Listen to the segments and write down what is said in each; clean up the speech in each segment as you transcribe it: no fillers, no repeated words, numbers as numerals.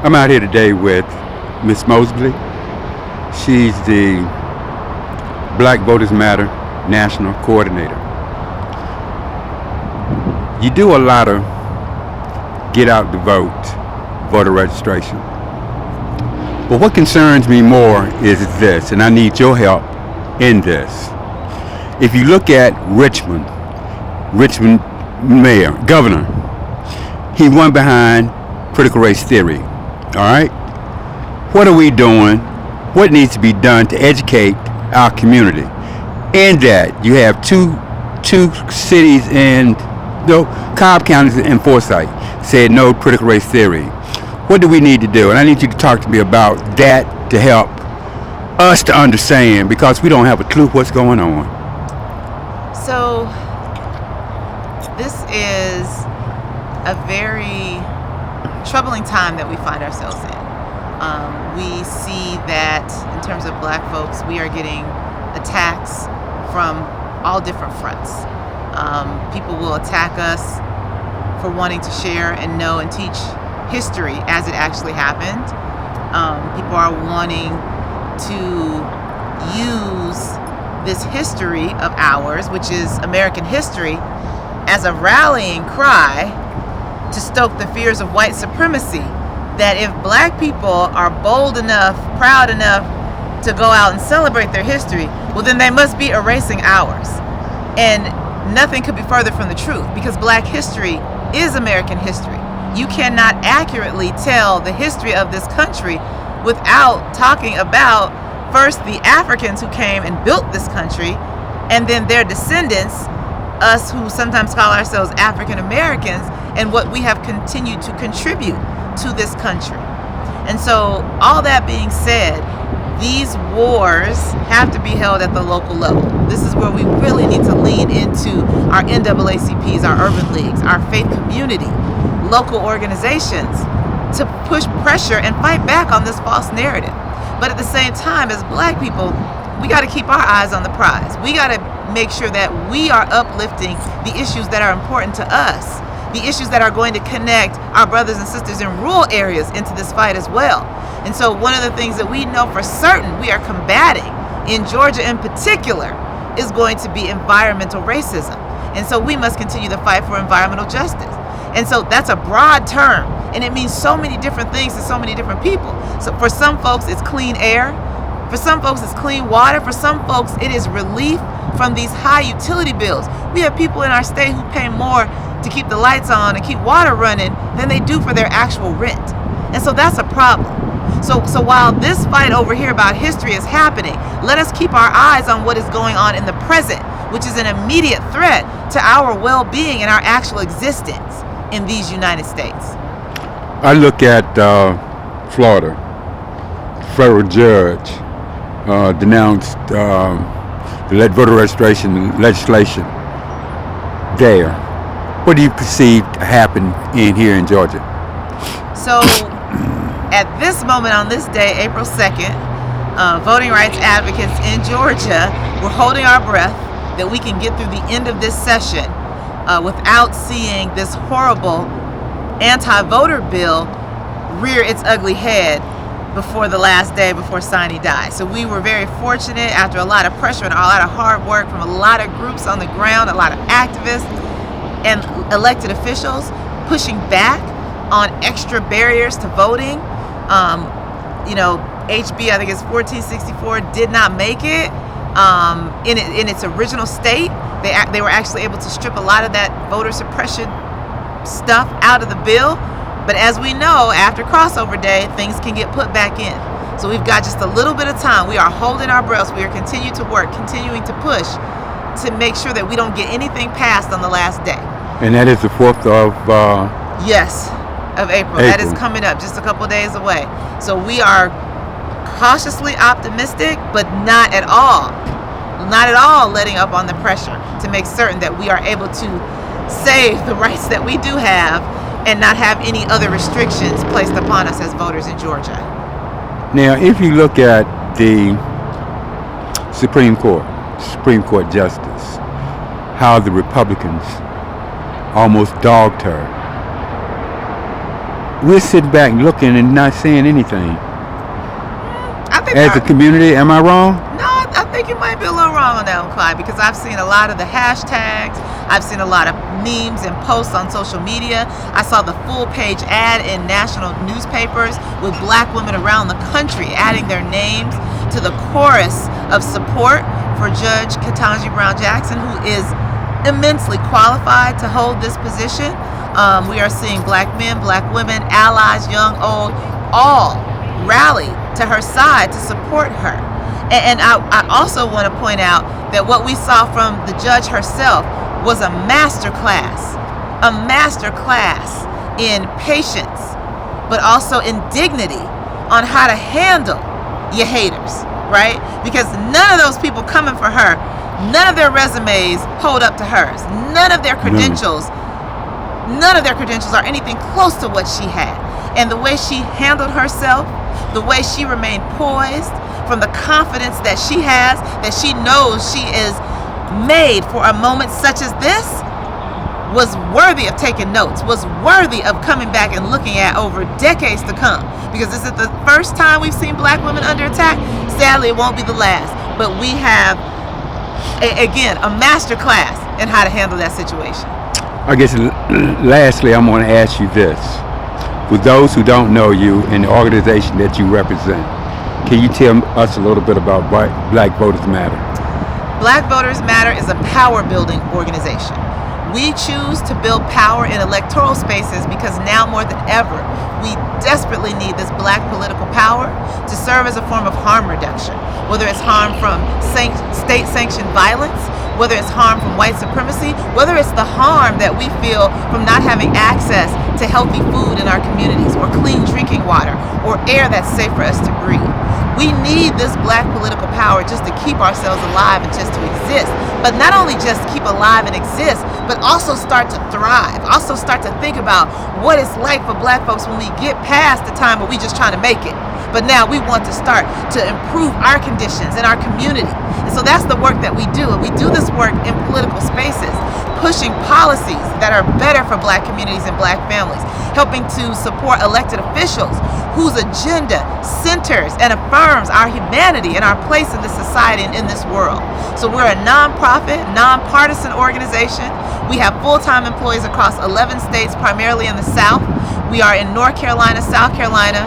I'm out here today with Miss Mosley. She's the Black Voters Matter National Coordinator. You do a lot of get out the vote, voter registration. But what concerns me more is this, and I need your help in this. If you look at Richmond mayor, governor, he won behind critical race theory. All right? What are we doing? What needs to be done to educate our community? In that you have two cities in Cobb County and Forsyth said no critical race theory. What do we need to do? And I need you to talk to me about that to help us to understand, because we don't have a clue what's going on. So this is a very troubling time that we find ourselves in. We see that in terms of Black folks, we are getting attacks from all different fronts. People will attack us for wanting to share and know and teach history as it actually happened. People are wanting to use this history of ours, which is American history, as a rallying cry to stoke the fears of white supremacy. That if Black people are bold enough, proud enough to go out and celebrate their history, well, then they must be erasing ours. And nothing could be further from the truth, because Black history is American history. You cannot accurately tell the history of this country without talking about first the Africans who came and built this country, and then their descendants, us who sometimes call ourselves African Americans, and what we have continued to contribute to this country. And so, all that being said, these wars have to be held at the local level. This is where we really need to lean into our NAACPs, our urban leagues, our faith community, local organizations, to push pressure and fight back on this false narrative. But at the same time, as Black people, we got to keep our eyes on the prize. We got to make sure that we are uplifting the issues that are important to us, the issues that are going to connect our brothers and sisters in rural areas into this fight as well. And so one of the things that we know for certain we are combating, in Georgia in particular, is going to be environmental racism. And so we must continue the fight for environmental justice. And so that's a broad term, and it means so many different things to so many different people. So for some folks, it's clean air. For some folks, it's clean water. For some folks, it is relief from these high utility bills. We have people in our state who pay more to keep the lights on and keep water running than they do for their actual rent. And so that's a problem. So while this fight over here about history is happening, let us keep our eyes on what is going on in the present, which is an immediate threat to our well-being and our actual existence in these United States. I look at Florida. Federal judge denounced the voter registration legislation there. What do you perceive to happen here in Georgia? So at this moment on this day, April 2nd, voting rights advocates in Georgia, we're holding our breath that we can get through the end of this session without seeing this horrible anti-voter bill rear its ugly head before the last day before sine die. So we were very fortunate, after a lot of pressure and a lot of hard work from a lot of groups on the ground, a lot of activists and elected officials pushing back on extra barriers to voting. HB, I think it's 1464, did not make it in its original state. They were actually able to strip a lot of that voter suppression stuff out of the bill. But as we know, after crossover day, things can get put back in. So we've got just a little bit of time. We are holding our breaths. We are continuing to work, continuing to push to make sure that we don't get anything passed on the last day. And that is the 4th of... Yes, of April. That is coming up, just a couple days away. So we are cautiously optimistic, but not at all letting up on the pressure to make certain that we are able to save the rights that we do have and not have any other restrictions placed upon us as voters in Georgia. Now, if you look at the Supreme Court Justice, how the Republicans almost dogged her we're sitting back looking and not saying anything. I think As a community, am I wrong? No, I think you might be a little wrong on that one, Clyde, because I've seen a lot of the hashtags. I've seen a lot of memes and posts on social media. I saw the full page ad in national newspapers with black women around the country adding their names to the chorus of support for Judge Katanji Brown Jackson, who is immensely qualified to hold this position. We are seeing black men, black women, allies, young, old, all rally to her side to support her. And I also want to point out that what we saw from the judge herself was a master class in patience, but also in dignity on how to handle your haters, right? Because none of those people coming for her, none of their resumes hold up to hers. None of their credentials are anything close to what she had. And the way she handled herself, the way she remained poised, from the confidence that she has, that she knows she is made for a moment such as this, was worthy of taking notes, was worthy of coming back and looking at over decades to come. Because this is the first time we've seen black women under attack. Sadly, it won't be the last. But we have, again, a master class in how to handle that situation. I guess lastly, I'm going to ask you this. For those who don't know you and the organization that you represent, can you tell us a little bit about Black Voters Matter? Black Voters Matter is a power-building organization. We choose to build power in electoral spaces because now more than ever, we desperately need this black political power to serve as a form of harm reduction, whether it's harm from state-sanctioned violence, whether it's harm from white supremacy, whether it's the harm that we feel from not having access to healthy food in our communities, or clean drinking water, or air that's safe for us to breathe. We need this black political power just to keep ourselves alive and just to exist. But not only just keep alive and exist, but also start to thrive. Also start to think about what it's like for black folks when we get past the time where we just trying to make it. But now we want to start to improve our conditions in our community. And so that's the work that we do. And we do this work in political spaces, pushing policies that are better for black communities and black families, helping to support elected officials whose agenda centers and affirms our humanity and our place in this society and in this world. So we're a nonprofit, nonpartisan organization. We have full-time employees across 11 states, primarily in the South. We are in North Carolina, South Carolina,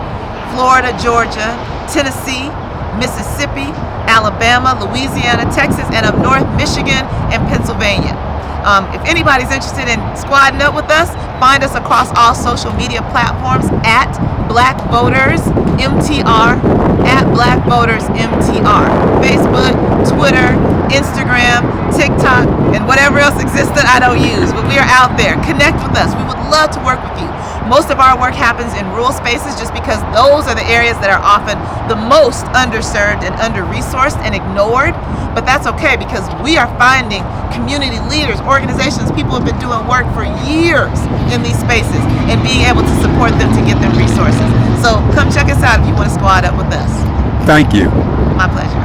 Florida, Georgia, Tennessee, Mississippi, Alabama, Louisiana, Texas, and up north, Michigan and Pennsylvania. If anybody's interested in squadding up with us, find us across all social media platforms at Black Voters MTR, at Black Voters MTR. Facebook, Twitter, Instagram, TikTok, and whatever else exists that I don't use. But we are out there. Connect with us. We would love to work with you. Most of our work happens in rural spaces just because those are the areas that are often the most underserved and under-resourced and ignored. But that's okay because we are finding community leaders, organizations, people have been doing work for years in these spaces and being able to support them to get them resources. So come check us out if you want to squad up with us. Thank you. My pleasure.